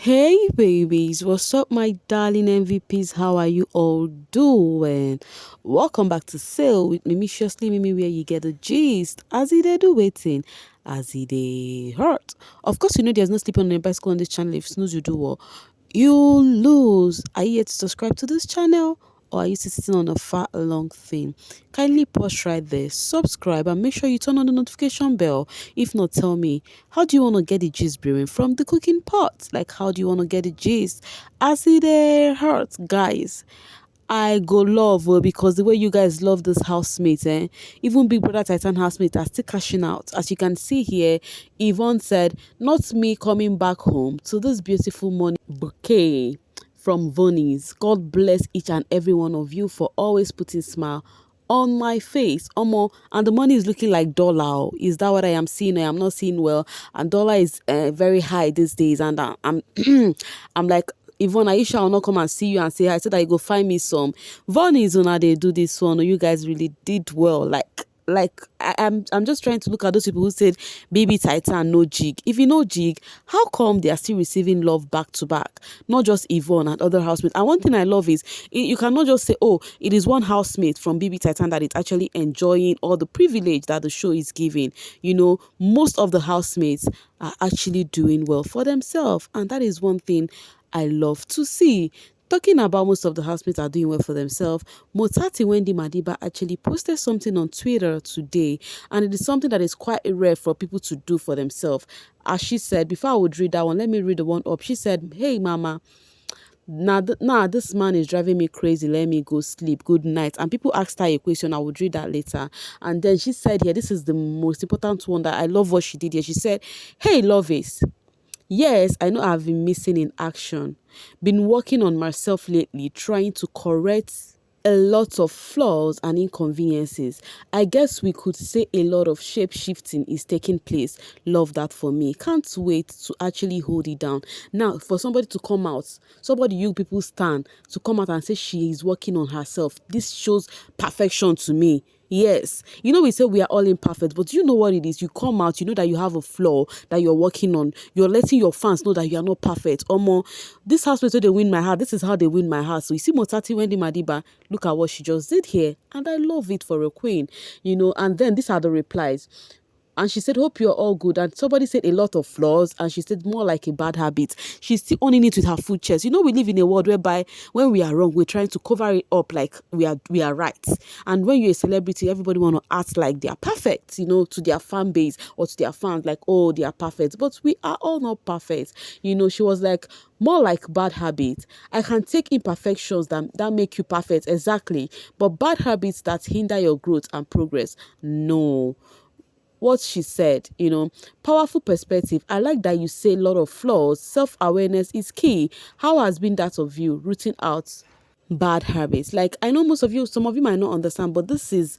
Hey babies, what's up my darling MVPs? How are you all doing? Welcome back to Sail with Mimiciously Mimi where you get the gist. As it do waiting, as it hurt. Of course you know there's no sleeping on a bicycle on this channel. If snooze you do what? You lose. Are you yet to subscribe to this channel? Or are you still sitting on a far long thing? Kindly pause right there, subscribe, and make sure you turn on the notification bell. If not, tell me, how do you want to get the gist brewing from the cooking pot? Like, how do you want to get the gist? As it hurts, guys. I go love because the way you guys love this housemate, even Big Brother Titan housemate are still cashing out. As you can see here, Yvonne said, not me coming back home to this beautiful morning bouquet from Vonies. God bless each and every one of you for always putting smile on my face. Omo, and the money is looking like dollar. Oh. Is that what I am seeing? I am not seeing well. And dollar is very high these days. And I'm I'm like, Yvonne, Aisha will not come and see you and say, I said that you go find me some. Von is when they do this one. You guys really did well. I'm just trying to look at those people who said baby titan no jig. If you know jig, how come they are still receiving love back to back? Not just Yvonne and other housemates. And one thing I love is you cannot just say, oh, it is one housemate from baby titan that is actually enjoying all the privilege that the show is giving. You know, most of the housemates are actually doing well for themselves, and that is one thing I love to see. Talking about most of the housemates are doing well for themselves, Motati Wendy Madiba actually posted something on Twitter today, and it is something that is quite rare for people to do for themselves. As she said, before I would read that one, let me read the one up. She said, hey mama, nah, this man is driving me crazy. Let me go sleep. Good night. And people asked her a question. I would read that later. And then she said here, this is the most important one that I love what she did here. She said, hey, Lovis. Yes, I know I've been missing in action. Been working on myself lately, trying to correct a lot of flaws and inconveniences. I guess we could say a lot of shape shifting is taking place. Love that for me. Can't wait to actually hold it down. Now, for somebody to come out, somebody you people stand to come out and say she is working on herself, this shows perfection to me. Yes, you know we say we are all imperfect, but you know what it is. You come out, you know that you have a flaw that you're working on. You're letting your fans know that you are not perfect. Omo, this house where they win my heart. This is how they win my heart. So you see, Motati Wendy Madiba, look at what she just did here, and I love it for a queen. You know, and then these are the replies. And she said, hope you're all good. And somebody said a lot of flaws. And she said more like a bad habit. She's still owning it with her full chest. You know, we live in a world whereby when we are wrong, we're trying to cover it up like we are right. And when you're a celebrity, everybody want to act like they are perfect, you know, to their fan base or to their fans, like, oh, they are perfect. But we are all not perfect. You know, she was like, more like bad habits. I can take imperfections that make you perfect, exactly. But bad habits that hinder your growth and progress, no. What she said, you know, powerful perspective. I like that you say a lot of flaws. Self-awareness is key. How has been that of you rooting out bad habits? Like, I know most of you, some of you might not understand, but this is,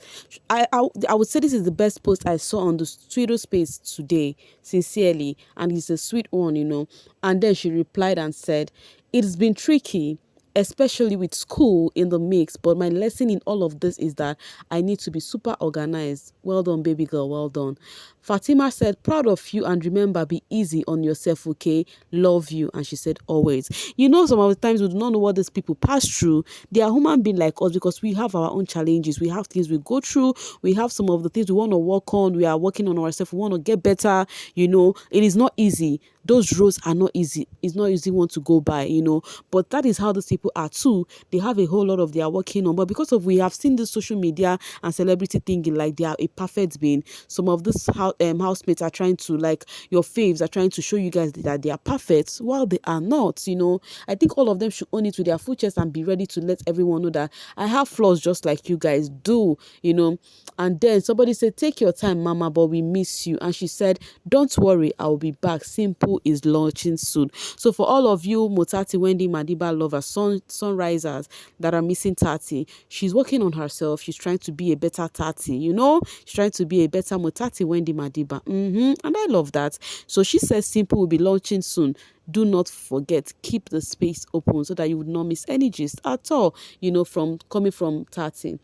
I would say this is the best post I saw on the Twitter space today, sincerely, and it's a sweet one, you know. And then she replied and said, it's been tricky, especially with school in the mix, but my lesson in all of this is that I need to be super organized. Well done, baby girl, well done. Fatima said, proud of you, and remember, be easy on yourself, okay? Love you. And she said, always. You know, some of the times we do not know what these people pass through. They are human beings like us because we have our own challenges. We have things we go through. We have some of the things we want to work on. We are working on ourselves. We want to get better. You know, it is not easy. Those roads are not easy. It's not easy one to go by, you know. But that is how these people are too. They have a whole lot of their working on. But because of we have seen this social media and celebrity thinking like they are a perfect being, some of these housemates are trying to, like, your faves are trying to show you guys that they are perfect while they are not, you know. I think all of them should own it to their full chest and be ready to let everyone know that I have flaws just like you guys do, you know. And then somebody said, take your time, mama, but we miss you. And she said, don't worry, I'll be back. Simple is launching soon. So for all of you Motati Wendy Madiba lovers, sunrisers that are missing Tati, she's working on herself. She's trying to be a better Tati, you know. She's trying to be a better Motati Wendy Madiba. And I love that. So she says Simple will be launching soon. Do not forget, keep the space open so that you would not miss any gist at all, you know, from coming from Tati.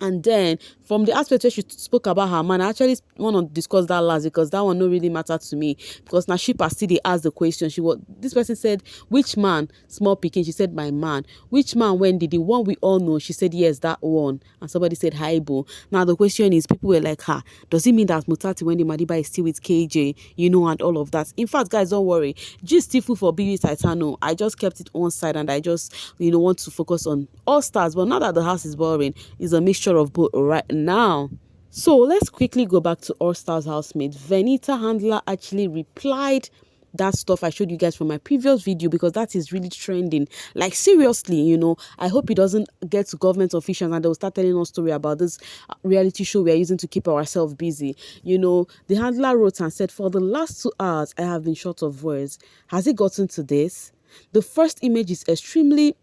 And then from the aspect where she spoke about her man, I actually want to discuss that last because that one no really matter to me. Because now she still they asked the question. This person said, which man? Small picking. She said, my man. Which man? When did the one we all know? She said, yes, that one. And somebody said, Haibo. Now the question is, people were like, does it mean that Motati when the Madiba is still with KJ, and all of that? In fact, guys, don't worry. Just still for BB Titano. I just kept it on side and I just, want to focus on all stars. But now that the house is boring, it's a mixture of both right now. So let's quickly go back to All Stars housemate. Venita Handler actually replied that stuff I showed you guys from my previous video because that is really trending. Like seriously, I hope it doesn't get to government officials and they'll start telling us story about this reality show we are using to keep ourselves busy. The handler wrote and said, for the last 2 hours, I have been short of words. Has it gotten to this? The first image is extremely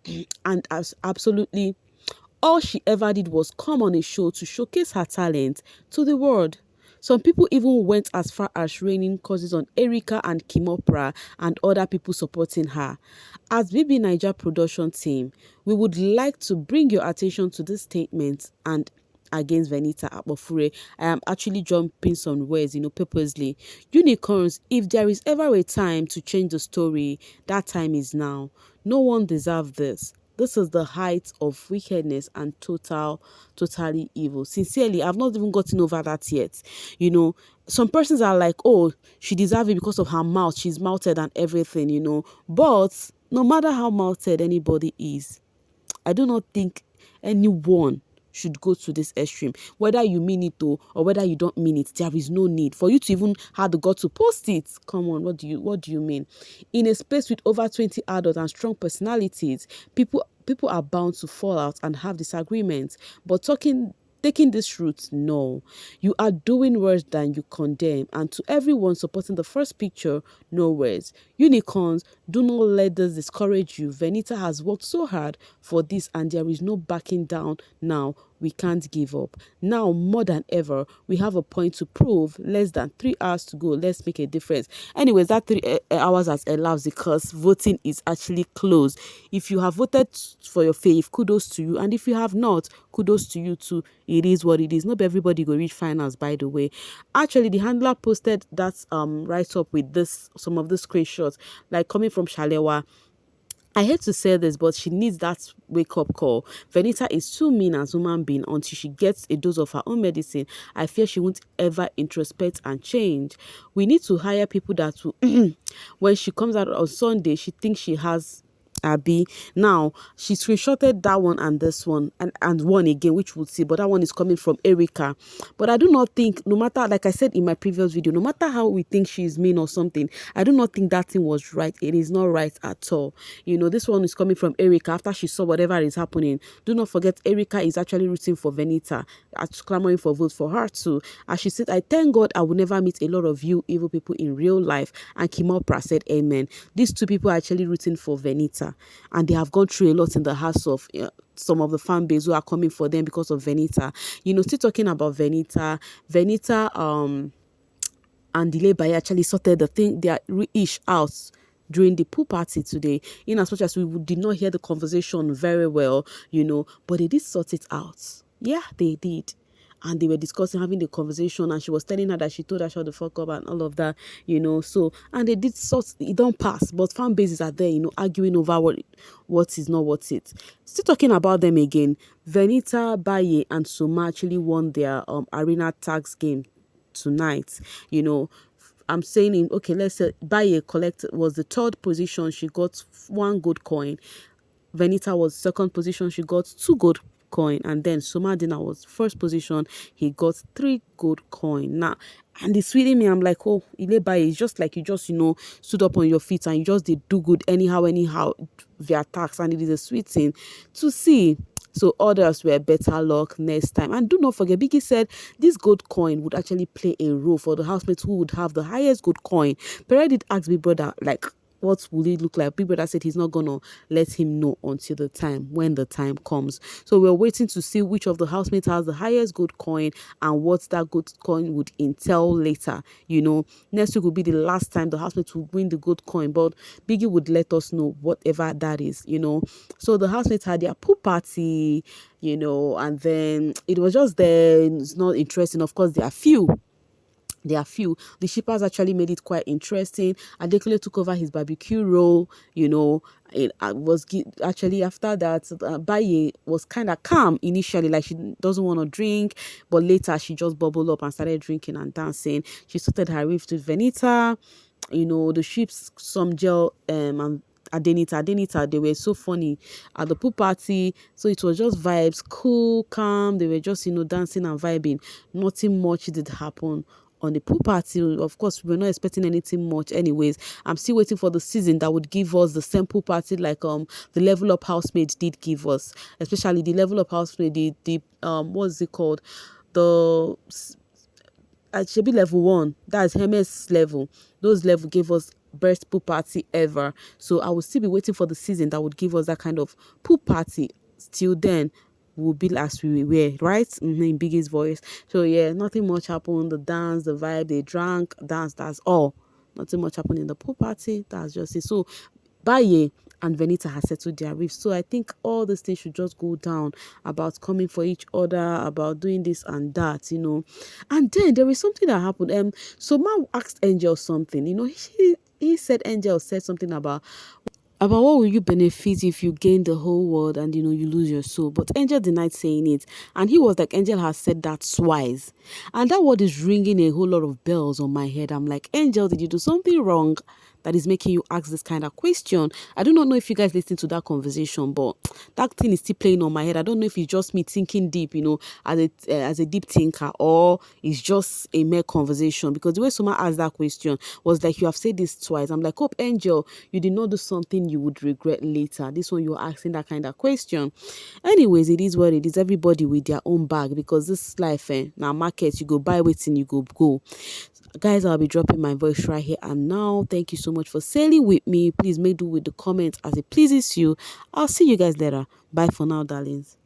and absolutely all she ever did was come on a show to showcase her talent to the world. Some people even went as far as raining curses on Erica and Kimopra and other people supporting her. As bbnaija production team, we would like to bring your attention to this statement and against Venita Apofure. I am actually jumping some words, purposely. Unicorns, if there is ever a time to change the story, that time is now. No one deserves this. This is the height of wickedness and totally evil. Sincerely, I've not even gotten over that yet. Some persons are like, oh, she deserves it because of her mouth. She's mouthed and everything. But no matter how mouthed anybody is, I do not think anyone should go to this extreme. Whether you mean it or whether you don't mean it, there is no need for you to even have the gut to post it. Come on, what do you mean? In a space with over 20 adults and strong personalities, people are bound to fall out and have disagreements. But taking this route, no. You are doing worse than you condemn. And to everyone supporting the first picture, no words. Unicorns, do not let this discourage you. Venita has worked so hard for this and there is no backing down now. We can't give up. Now, more than ever, we have a point to prove. Less than 3 hours to go. Let's make a difference. Anyways, that 3 hours has elapsed because voting is actually closed. If you have voted for your faith, kudos to you. And if you have not, kudos to you too. It is what it is. Not everybody go reach finals, by the way. Actually, the handler posted that write-up with some of the screenshots, like coming from Shalewa. I hate to say this, but she needs that wake-up call. Venita is too mean as a human being until she gets a dose of her own medicine. I fear she won't ever introspect and change. We need to hire people that will, when she comes out on Sunday, she thinks she has Abby. Now, she screenshotted that one and this one and one again, which we'll see, but that one is coming from Erica. But I do not think, no matter, like I said in my previous video, no matter how we think she's mean or something, I do not think that thing was right. It is not right at all. This one is coming from Erica after she saw whatever is happening. Do not forget, Erica is actually rooting for Venita, clamoring for votes for her too. As she said, I thank God I will never meet a lot of you evil people in real life. And Kimopra said, amen. These two people are actually rooting for Venita. And they have gone through a lot in the hearts of some of the fan base who are coming for them because of Venita. Still talking about Venita and Ilebaye actually sorted the thing, their ish out during the pool party today, in as much as we did not hear the conversation very well, but they did sort it out. Yeah, they did. And they were discussing, having the conversation, and she was telling her that she told her shut the fuck up and all of that, so, and they did sort, it don't pass, but fan bases are there, arguing over what is not worth it. Still talking about them again, Venita, Baye and Soma actually won their arena tags game tonight. I'm saying, okay, let's say Baye was the third position, she got 1 gold coin. Venita was second position, she got 2 gold coin, and then Somadina was first position, he got 3 gold coin. Now, and it's sweeting me, I'm like, oh, Ilebaye, it's just like you just, stood up on your feet and you just did do good anyhow, via tax, and it is a sweet thing to see. So others were better luck next time. And do not forget, Biggie said this gold coin would actually play a role for the housemates who would have the highest gold coin. But I did ask Big Brother, like, what will it look like? Big brother said he's not gonna let him know until the time when the time comes. So we're waiting to see which of the housemates has the highest gold coin and what that gold coin would entail later. Next week will be the last time the housemates will win the gold coin, but Biggie would let us know whatever that is. So the housemates had their pool party, and then it was just there. It's not interesting. Of course, there are few. The shippers actually made it quite interesting. Adekule took over his barbecue role. It actually after that, Baye was kind of calm initially, like she doesn't want to drink, but later she just bubbled up and started drinking and dancing. She started her rift with Venita. The ships, some gel and Adenita, they were so funny at the pool party. So it was just vibes, cool, calm. They were just, dancing and vibing. Nothing much did happen on the pool party. Of course, we were not expecting anything much anyways. I'm still waiting for the season that would give us the same pool party like the Level Up Housemaid did give us. Especially the Level Up Housemaid, the what's it called? The at Shebi level 1, that's MS level. Those level gave us best pool party ever. So I will still be waiting for the season that would give us that kind of pool party. Till then, we'll be as we were, right? In Biggie's voice. So yeah, nothing much happened. The dance, the vibe, they drank, dance, that's all. Nothing much happened in the pool party. That's just it. So Baye and Venita has settled their rift. So I think all these things should just go down about coming for each other, about doing this and that. And then there is something that happened. So Ma asked Angel something. He said Angel said something about what will you benefit if you gain the whole world and you lose your soul. But Angel denied saying it, and he was like, Angel has said that twice, and that word is ringing a whole lot of bells on my head. I'm like, Angel, did you do something wrong that is making you ask this kind of question? I do not know if you guys listen to that conversation, but that thing is still playing on my head. I don't know if it's just me thinking deep, as a deep thinker, or it's just a mere conversation, because the way someone asked that question was like, you have said this twice. I'm like, hope Angel, you did not do something you would regret later. This one, you're asking that kind of question. Anyways, it is what it is. Everybody with their own bag, because this life, now market, you go buy waiting, you go. Guys, I'll be dropping my voice right here and now. Thank you so much for sailing with me. Please make do with the comments as it pleases you. I'll see you guys later. Bye for now, darlings.